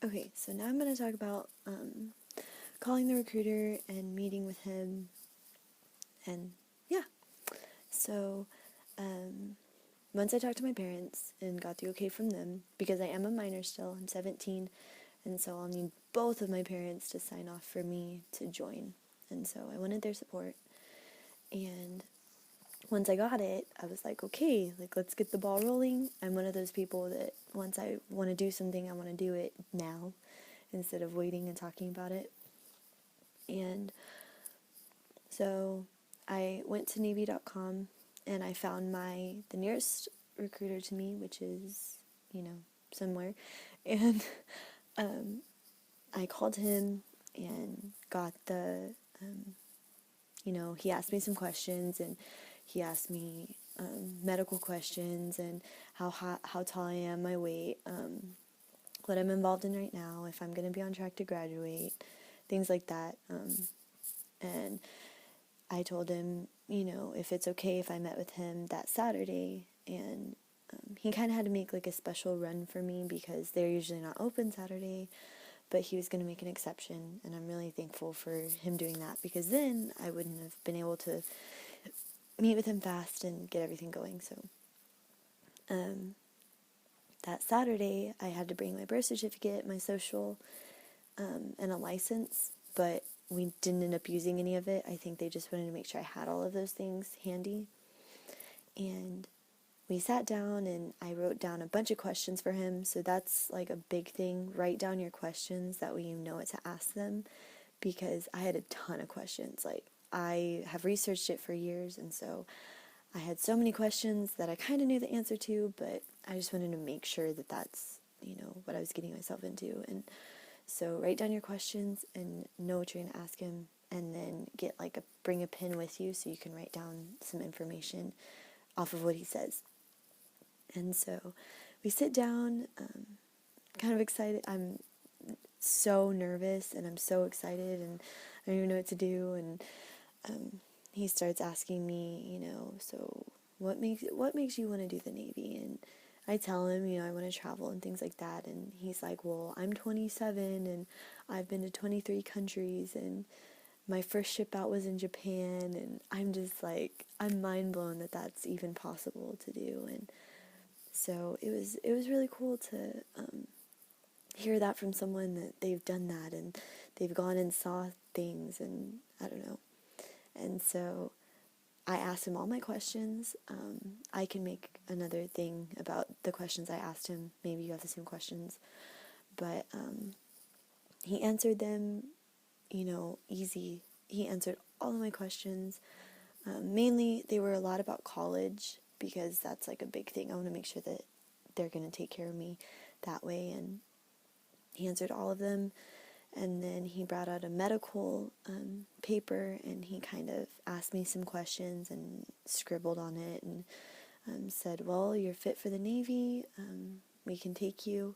Okay, so now I'm going to talk about calling the recruiter and meeting with him, and yeah. So, once I talked to my parents and got the okay from them, because I am a minor still, I'm 17, and so I'll need both of my parents to sign off for me to join. And so I wanted their support. And once I got it, I was like, okay, like let's get the ball rolling. I'm one of those people that once I want to do something, I want to do it now instead of waiting and talking about it. And so I went to Navy.com and I found the nearest recruiter to me, which is, somewhere. And I called him and got he asked me some questions, and he asked me medical questions and how tall I am, my weight, what I'm involved in right now, if I'm going to be on track to graduate, things like that. And I told him, if it's okay if I met with him that Saturday, and he kind of had to make like a special run for me because they're usually not open Saturday, but he was going to make an exception, and I'm really thankful for him doing that because then I wouldn't have been able to meet with him fast and get everything going. So that Saturday, I had to bring my birth certificate, my social, and a license, but we didn't end up using any of it. I think they just wanted to make sure I had all of those things handy. And we sat down and I wrote down a bunch of questions for him. So that's like a big thing. Write down your questions, that way you know what to ask them, because I had a ton of questions. Like, I have researched it for years, and so I had so many questions that I kind of knew the answer to, but I just wanted to make sure that that's, what I was getting myself into. And so write down your questions and know what you're going to ask him, and then bring a pen with you so you can write down some information off of what he says. And so we sit down, kind of excited. I'm so nervous and I'm so excited and I don't even know what to do. And he starts asking me, so what makes you want to do the Navy? And I tell him, I want to travel and things like that. And he's like, well, I'm 27 and I've been to 23 countries and my first ship out was in Japan. And I'm just like, I'm mind blown that that's even possible to do. And so it was really cool to hear that from someone that they've done that and they've gone and saw things, and I don't know. And so I asked him all my questions. I can make another thing about the questions I asked him. Maybe you have the same questions. But he answered them, easy. He answered all of my questions. Mainly, they were a lot about college because that's like a big thing. I want to make sure that they're going to take care of me that way. And he answered all of them. And then he brought out a medical paper and he kind of asked me some questions and scribbled on it and said, well, you're fit for the Navy. We can take you.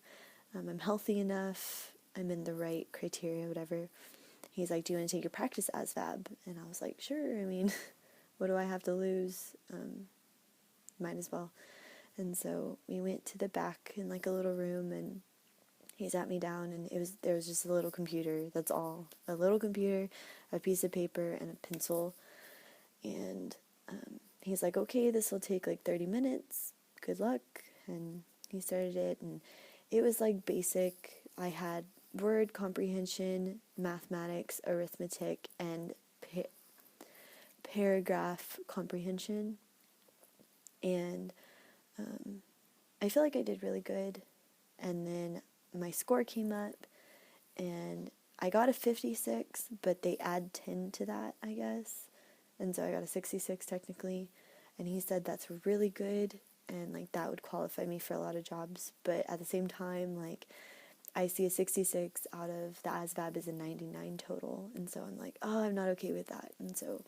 I'm healthy enough. I'm in the right criteria, whatever. He's like, do you want to take your practice ASVAB? And I was like, sure. I mean, what do I have to lose? Might as well. And so we went to the back in like a little room and he sat me down and there was just a little computer, that's all. A little computer, a piece of paper, and a pencil. And he's like, okay, this will take like 30 minutes. Good luck. And he started it, and it was like basic. I had word comprehension, mathematics, arithmetic, and paragraph comprehension. And I feel like I did really good. And then my score came up and I got a 56, but they add 10 to that, I guess. And so I got a 66 technically. And he said that's really good and like that would qualify me for a lot of jobs. But at the same time, like I see a 66 out of the ASVAB is a 99 total. And so I'm like, oh, I'm not okay with that. And so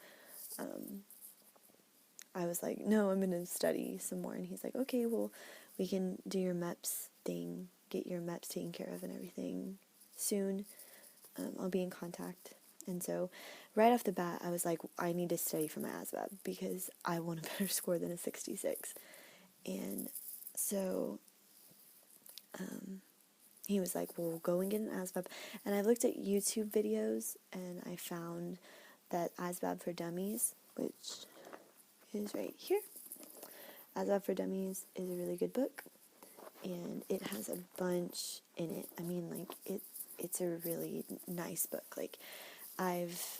I was like, no, I'm going to study some more. And he's like, okay, well, we can do your MEPS thing, get your MEPS taken care of and everything soon. I'll be in contact. And so right off the bat, I was like, I need to study for my ASVAB because I want a better score than a 66. And so he was like, well, go and get an ASVAB. And I looked at YouTube videos and I found that ASVAB for Dummies, which is right here. ASVAB for Dummies is a really good book, and it has a bunch in it. I mean, like, it's a really nice book. Like, I've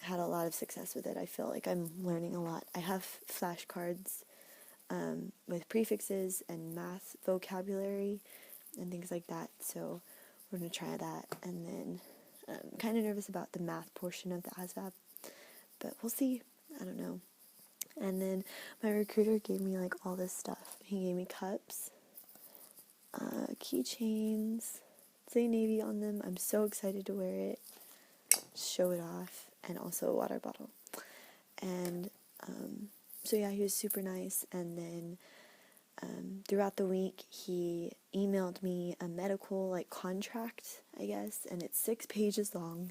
had a lot of success with it. I feel like I'm learning a lot. I have flashcards with prefixes and math vocabulary and things like that, so we're going to try that. And then I'm kind of nervous about the math portion of the ASVAB, but we'll see. I don't know. And then my recruiter gave me like all this stuff. He gave me cups, keychains, say Navy on them. I'm so excited to wear it, show it off, and also a water bottle. And so yeah, he was super nice. And then throughout the week, he emailed me a medical like contract, I guess, and it's 6 pages long.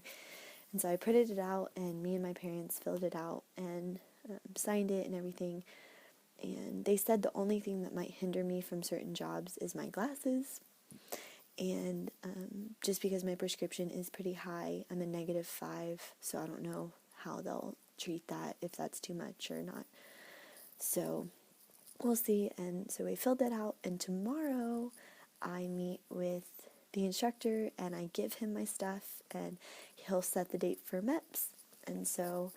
And so I printed it out, and me and my parents filled it out and signed it and everything. And they said the only thing that might hinder me from certain jobs is my glasses. And just because my prescription is pretty high, I'm a -5, so I don't know how they'll treat that, if that's too much or not. So we'll see. And so we filled that out, and tomorrow I meet with the instructor and I give him my stuff, and he'll set the date for MEPS. And so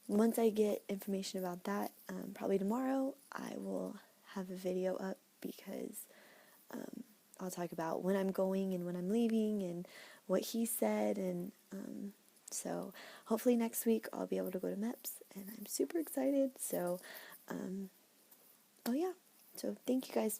once I get information about that, probably tomorrow, I will have a video up, because I'll talk about when I'm going and when I'm leaving and what he said. And so hopefully next week I'll be able to go to MEPS, and I'm super excited. So oh yeah, so thank you guys